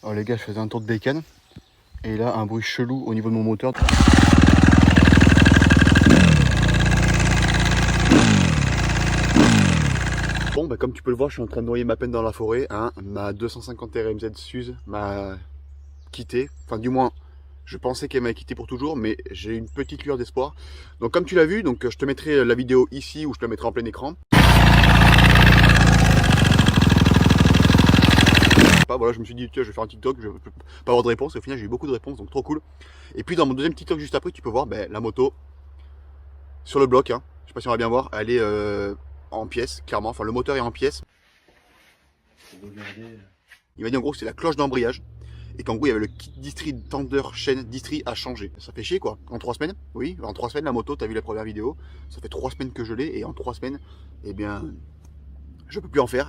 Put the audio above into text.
Alors les gars, je faisais un tour de bécane. Et là, un bruit chelou au niveau de mon moteur. Bon, bah comme tu peux le voir, je suis en train de noyer ma peine dans la forêt. Hein. Ma 250 RMZ Suze m'a quitté. Enfin, du moins, je pensais qu'elle m'avait quitté pour toujours, mais j'ai une petite lueur d'espoir. Donc comme tu l'as vu, donc je te mettrai la vidéo ici ou je te la mettrai en plein écran. Voilà, je me suis dit, tiens, je vais faire un TikTok, je peux pas avoir de réponse. Au final, j'ai eu beaucoup de réponses, donc trop cool. Et puis dans mon deuxième TikTok juste après, tu peux voir la moto sur le bloc. Hein. Je sais pas si on va bien voir, elle est en pièces, clairement. Enfin, le moteur est en pièces. Il m'a dit en gros, c'est la cloche d'embrayage. Et qu'en gros, il y avait le kit distri tender chaîne distri à changer. Ça fait chier quoi. En 3 semaines, oui, en 3 semaines, la moto, t'as vu la première vidéo. Ça fait 3 semaines que je l'ai, et en 3 semaines, eh bien, je peux plus en faire.